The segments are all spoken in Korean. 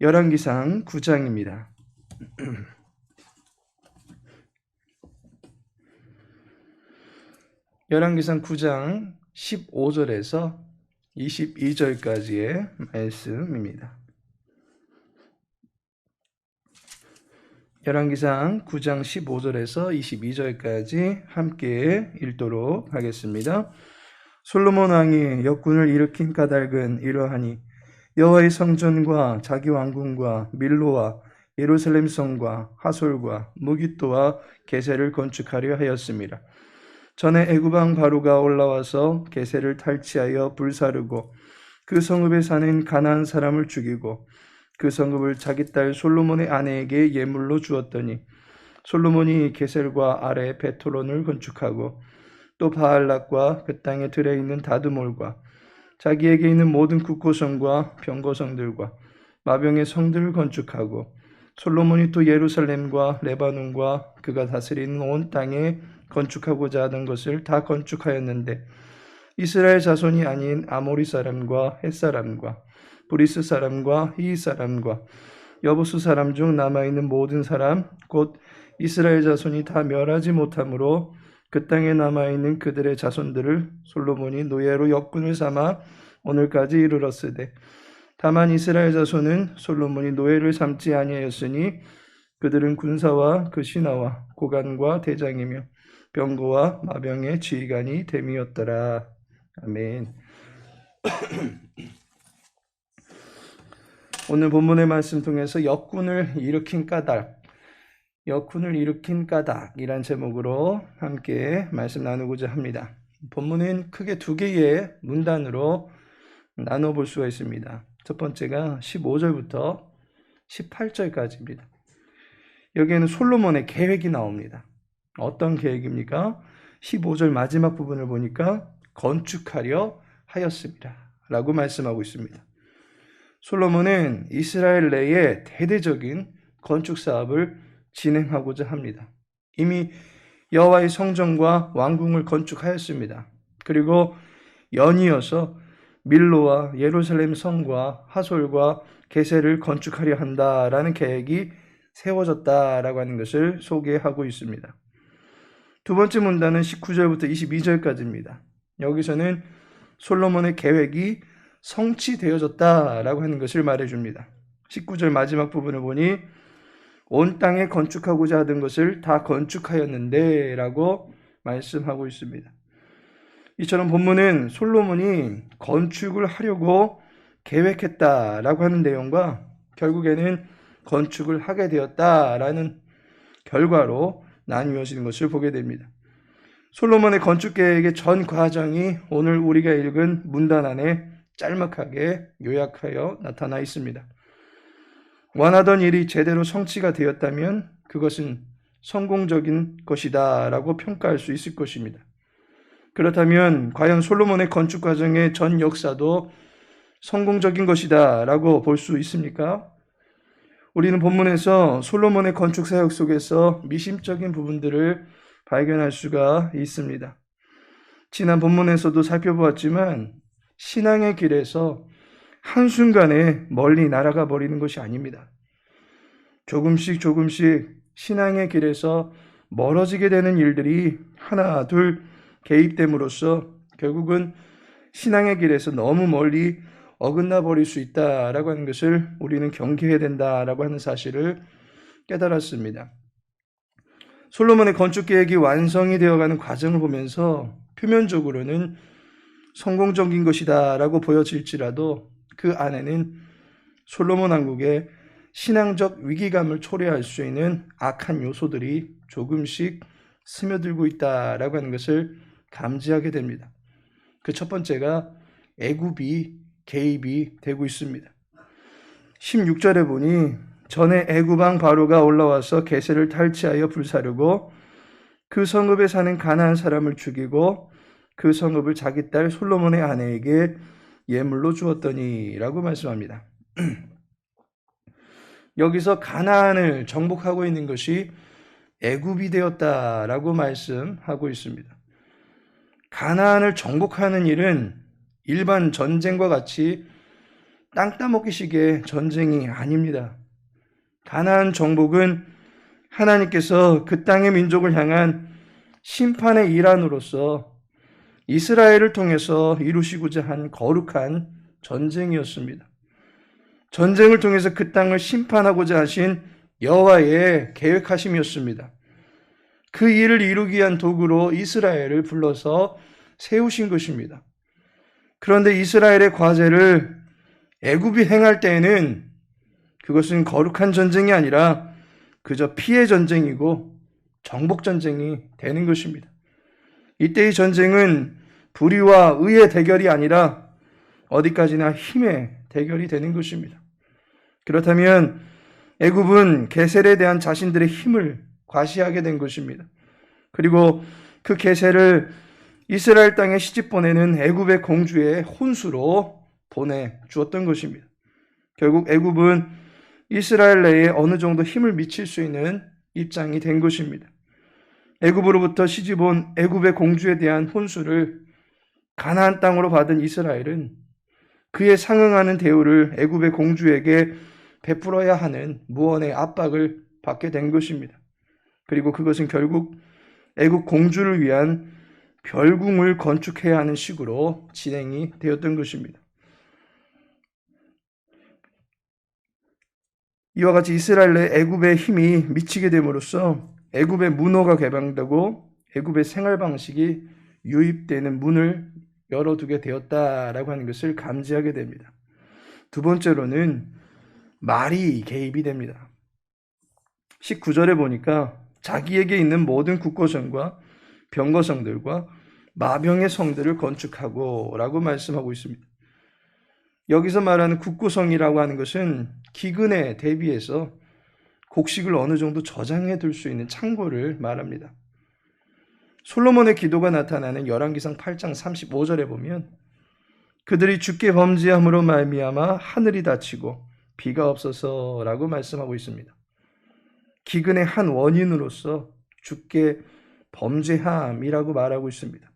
열왕기상 9장입니다. 열왕기상 9장 15절에서 22절까지의 말씀입니다. 열왕기상 9장 15절에서 22절까지 함께 읽도록 하겠습니다. 솔로몬 왕이 역군을 일으킨 까닭은 이러하니 여호와의 성전과 자기 왕궁과 밀로와 예루살렘 성과 하솔과 무깃도와 게셀을 건축하려 하였습니다. 전에 애굽 왕 바로가 올라와서 게셀을 탈취하여 불사르고 그 성읍에 사는 가나안 사람을 죽이고 그 성읍을 자기 딸 솔로몬의 아내에게 예물로 주었더니 솔로몬이 게셀과 아래 베토론을 건축하고 또 바알락과 그 땅에 들어있는 다드몰과 자기에게 있는 모든 국고성과 병거성들과 마병의 성들을 건축하고 솔로몬이 또 예루살렘과 레바논과 그가 다스리는 온 땅에 건축하고자 하던 것을 다 건축하였는데 이스라엘 자손이 아닌 아모리 사람과 헷 사람과 브리스 사람과 히윗 사람과 여부수 사람 중 남아있는 모든 사람 곧 이스라엘 자손이 다 멸하지 못하므로 그 땅에 남아있는 그들의 자손들을 솔로몬이 노예로 역군을 삼아 오늘까지 이르렀으되 다만 이스라엘 자손은 솔로몬이 노예를 삼지 아니하였으니 그들은 군사와 그 신하와 고관과 대장이며 병거와 마병의 지휘관이 됨이었더라. 아멘. 오늘 본문의 말씀 통해서 역군을 일으킨 까닭이란 제목으로 함께 말씀 나누고자 합니다. 본문은 크게 두 개의 문단으로 나눠볼 수가 있습니다. 첫 번째가 15절부터 18절까지입니다. 여기에는 솔로몬의 계획이 나옵니다. 어떤 계획입니까? 15절 마지막 부분을 보니까 건축하려 하였습니다 라고 말씀하고 있습니다. 솔로몬은 이스라엘 내에 대대적인 건축 사업을 진행하고자 합니다. 이미 여호와의 성전과 왕궁을 건축하였습니다. 그리고 연이어서 밀로와 예루살렘 성과 하솔과 게셀을 건축하려 한다라는 계획이 세워졌다라고 하는 것을 소개하고 있습니다. 두 번째 문단은 19절부터 22절까지입니다. 여기서는 솔로몬의 계획이 성취되어졌다라고 하는 것을 말해줍니다. 19절 마지막 부분을 보니 온 땅에 건축하고자 하던 것을 다 건축하였는데 라고 말씀하고 있습니다. 이처럼 본문은 솔로몬이 건축을 하려고 계획했다라고 하는 내용과 결국에는 건축을 하게 되었다라는 결과로 나뉘어지는 것을 보게 됩니다. 솔로몬의 건축 계획의 전 과정이 오늘 우리가 읽은 문단 안에 짤막하게 요약하여 나타나 있습니다. 원하던 일이 제대로 성취가 되었다면 그것은 성공적인 것이다 라고 평가할 수 있을 것입니다. 그렇다면 과연 솔로몬의 건축 과정의 전 역사도 성공적인 것이다 라고 볼 수 있습니까? 우리는 본문에서 솔로몬의 건축 사역 속에서 미심적인 부분들을 발견할 수가 있습니다. 지난 본문에서도 살펴보았지만 신앙의 길에서 한순간에 멀리 날아가 버리는 것이 아닙니다. 조금씩 신앙의 길에서 멀어지게 되는 일들이 하나 둘 개입됨으로써 결국은 신앙의 길에서 너무 멀리 어긋나 버릴 수 있다라고 하는 것을 우리는 경계해야 된다라고 하는 사실을 깨달았습니다. 솔로몬의 건축 계획이 완성이 되어가는 과정을 보면서 표면적으로는 성공적인 것이다 라고 보여질지라도 그 안에는 솔로몬 왕국의 신앙적 위기감을 초래할 수 있는 악한 요소들이 조금씩 스며들고 있다라고 하는 것을 감지하게 됩니다. 그 첫 번째가 애굽이 개입이 되고 있습니다. 16절에 보니 전에 애굽 왕 바로가 올라와서 게셀을 탈취하여 불사르고 그 성읍에 사는 가나안 사람을 죽이고 그 성읍을 자기 딸 솔로몬의 아내에게 예물로 주었더니 라고 말씀합니다. 여기서 가나안을 정복하고 있는 것이 애굽이 되었다라고 말씀하고 있습니다. 가나안을 정복하는 일은 일반 전쟁과 같이 땅 따먹기식의 전쟁이 아닙니다. 가나안 정복은 하나님께서 그 땅의 민족을 향한 심판의 일환으로서 이스라엘을 통해서 이루시고자 한 거룩한 전쟁이었습니다. 전쟁을 통해서 그 땅을 심판하고자 하신 여호와의 계획하심이었습니다. 그 일을 이루기 위한 도구로 이스라엘을 불러서 세우신 것입니다. 그런데 이스라엘의 과제를 애굽이 행할 때에는 그것은 거룩한 전쟁이 아니라 그저 피해 전쟁이고 정복 전쟁이 되는 것입니다. 이때의 전쟁은 불의와 의의 대결이 아니라 어디까지나 힘의 대결이 되는 것입니다. 그렇다면 애굽은 게셀에 대한 자신들의 힘을 과시하게 된 것입니다. 그리고 그 게셀을 이스라엘 땅에 시집 보내는 애굽의 공주의 혼수로 보내주었던 것입니다. 결국 애굽은 이스라엘 내에 어느 정도 힘을 미칠 수 있는 입장이 된 것입니다. 애굽으로부터 시집 온 애굽의 공주에 대한 혼수를 가나안 땅으로 받은 이스라엘은 그에 상응하는 대우를 애굽의 공주에게 베풀어야 하는 무언의 압박을 받게 된 것입니다. 그리고 그것은 결국 애굽 공주를 위한 별궁을 건축해야 하는 식으로 진행이 되었던 것입니다. 이와 같이 이스라엘 내 애굽의 힘이 미치게 됨으로써 애굽의 문호가 개방되고 애굽의 생활 방식이 유입되는 문을 열어두게 되었다라고 하는 것을 감지하게 됩니다. 두 번째로는 말이 개입이 됩니다. 19절에 보니까 자기에게 있는 모든 국고성과 병거성들과 마병의 성들을 건축하고 라고 말씀하고 있습니다. 여기서 말하는 국고성이라고 하는 것은 기근에 대비해서 곡식을 어느 정도 저장해 둘 수 있는 창고를 말합니다. 솔로몬의 기도가 나타나는 열왕기상 8장 35절에 보면 그들이 주께 범죄함으로 말미암아 하늘이 닫히고 비가 없어서라고 말씀하고 있습니다. 기근의 한 원인으로서 주께 범죄함이라고 말하고 있습니다.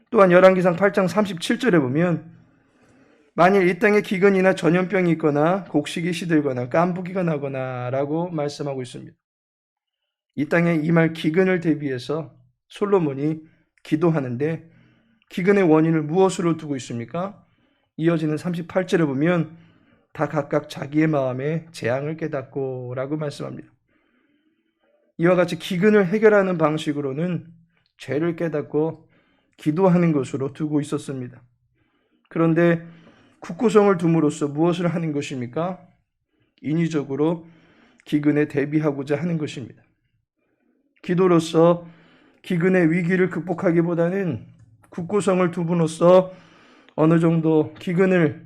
또한 열왕기상 8장 37절에 보면 만일 이 땅에 기근이나 전염병이 있거나 곡식이 시들거나 깐부기가 나거나 라고 말씀하고 있습니다. 이 땅에 임할 기근을 대비해서 솔로몬이 기도하는데 기근의 원인을 무엇으로 두고 있습니까? 이어지는 38절에 보면 다 각각 자기의 마음에 재앙을 깨닫고 라고 말씀합니다. 이와 같이 기근을 해결하는 방식으로는 죄를 깨닫고 기도하는 것으로 두고 있었습니다. 그런데 국고성을 둠으로써 무엇을 하는 것입니까? 인위적으로 기근에 대비하고자 하는 것입니다. 기도로서 기근의 위기를 극복하기보다는 국고성을 둠으로써 어느 정도 기근을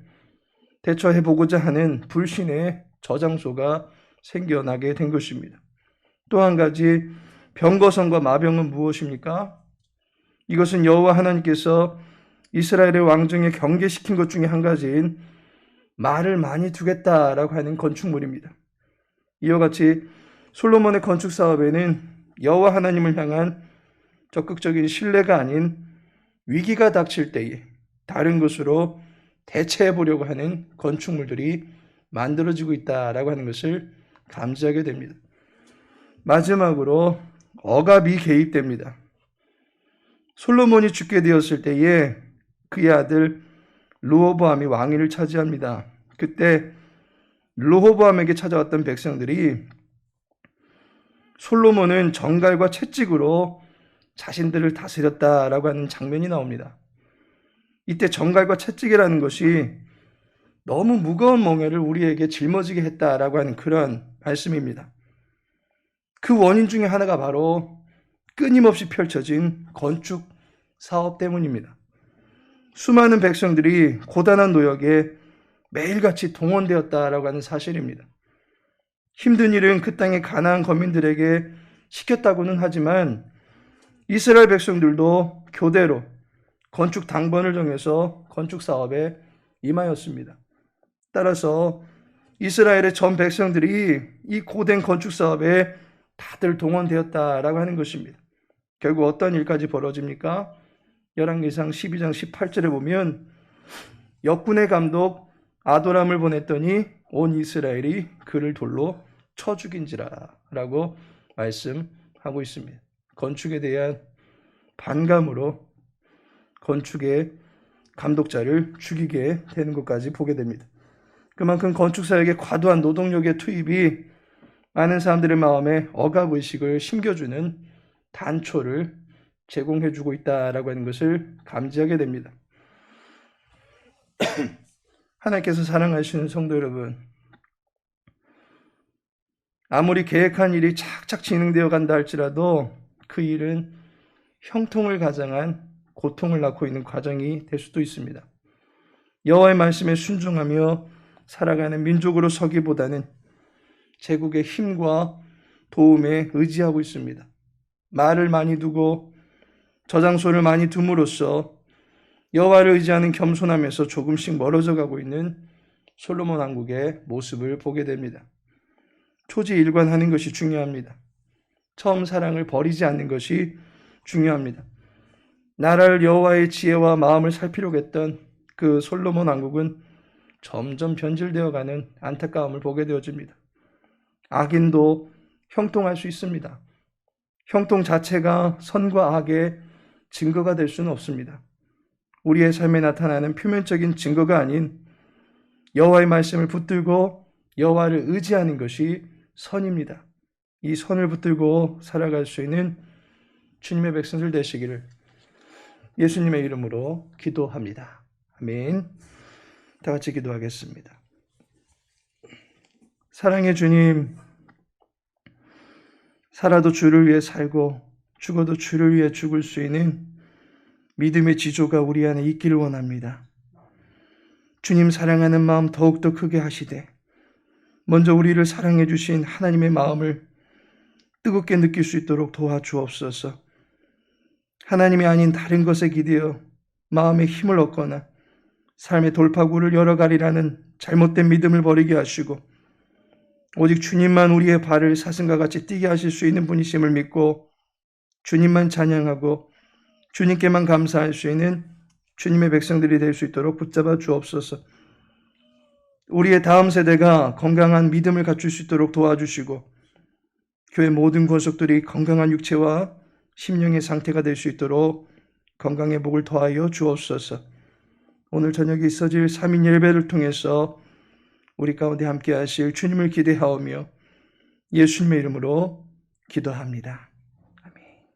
대처해 보고자 하는 불신의 저장소가 생겨나게 된 것입니다. 또 한 가지 병거성과 마병은 무엇입니까? 이것은 여호와 하나님께서 이스라엘의 왕정에 경계시킨 것 중에 한 가지인 말을 많이 두겠다라고 하는 건축물입니다. 이와 같이 솔로몬의 건축 사업에는 여호와 하나님을 향한 적극적인 신뢰가 아닌 위기가 닥칠 때에 다른 것으로 대체해 보려고 하는 건축물들이 만들어지고 있다라고 하는 것을 감지하게 됩니다. 마지막으로 억압이 개입됩니다. 솔로몬이 죽게 되었을 때에 그의 아들 르호보암이 왕위를 차지합니다. 그때 르호보암에게 찾아왔던 백성들이 솔로몬은 정갈과 채찍으로 자신들을 다스렸다라고 하는 장면이 나옵니다. 이때 정갈과 채찍이라는 것이 너무 무거운 멍에를 우리에게 짊어지게 했다라고 하는 그런 말씀입니다. 그 원인 중에 하나가 바로 끊임없이 펼쳐진 건축 사업 때문입니다. 수많은 백성들이 고단한 노역에 매일같이 동원되었다라고 하는 사실입니다. 힘든 일은 그 땅의 가나안 거민들에게 시켰다고는 하지만 이스라엘 백성들도 교대로 건축 당번을 정해서 건축 사업에 임하였습니다. 따라서 이스라엘의 전 백성들이 이 고된 건축 사업에 다들 동원되었다라고 하는 것입니다. 결국 어떤 일까지 벌어집니까? 열왕기상 12장 18절에 보면 역군의 감독 아도람을 보냈더니 온 이스라엘이 그를 돌로 쳐 죽인지라 라고 말씀하고 있습니다. 건축에 대한 반감으로 건축의 감독자를 죽이게 되는 것까지 보게 됩니다. 그만큼 건축사에게 과도한 노동력의 투입이 많은 사람들의 마음에 억압의식을 심겨주는 단초를 제공해주고 있다라고 하는 것을 감지하게 됩니다. 하나님께서 사랑하시는 성도 여러분, 아무리 계획한 일이 착착 진행되어 간다 할지라도 그 일은 형통을 가장한 고통을 낳고 있는 과정이 될 수도 있습니다. 여호와의 말씀에 순종하며 살아가는 민족으로 서기보다는 제국의 힘과 도움에 의지하고 있습니다. 말을 많이 두고 저장소를 많이 둠으로써 여호와를 의지하는 겸손함에서 조금씩 멀어져 가고 있는 솔로몬 왕국의 모습을 보게 됩니다. 초지일관하는 것이 중요합니다. 처음 사랑을 버리지 않는 것이 중요합니다. 나라를 여호와의 지혜와 마음을 살피려고 했던 그 솔로몬 왕국은 점점 변질되어가는 안타까움을 보게 되어집니다. 악인도 형통할 수 있습니다. 형통 자체가 선과 악의 증거가 될 수는 없습니다. 우리의 삶에 나타나는 표면적인 증거가 아닌 여호와의 말씀을 붙들고 여호와를 의지하는 것이 선입니다. 이 선을 붙들고 살아갈 수 있는 주님의 백성들 되시기를 예수님의 이름으로 기도합니다. 아멘. 다 같이 기도하겠습니다. 사랑의 주님, 살아도 주를 위해 살고 죽어도 주를 위해 죽을 수 있는 믿음의 지조가 우리 안에 있기를 원합니다. 주님 사랑하는 마음 더욱더 크게 하시되 먼저 우리를 사랑해 주신 하나님의 마음을 뜨겁게 느낄 수 있도록 도와주옵소서. 하나님이 아닌 다른 것에 기대어 마음에 힘을 얻거나 삶의 돌파구를 열어가리라는 잘못된 믿음을 버리게 하시고 오직 주님만 우리의 발을 사슴과 같이 뛰게 하실 수 있는 분이심을 믿고 주님만 찬양하고 주님께만 감사할 수 있는 주님의 백성들이 될 수 있도록 붙잡아 주옵소서. 우리의 다음 세대가 건강한 믿음을 갖출 수 있도록 도와주시고 교회 모든 권속들이 건강한 육체와 심령의 상태가 될 수 있도록 건강의 복을 더하여 주옵소서. 오늘 저녁에 있어질 3인 예배를 통해서 우리 가운데 함께 하실 주님을 기대하오며 예수님의 이름으로 기도합니다.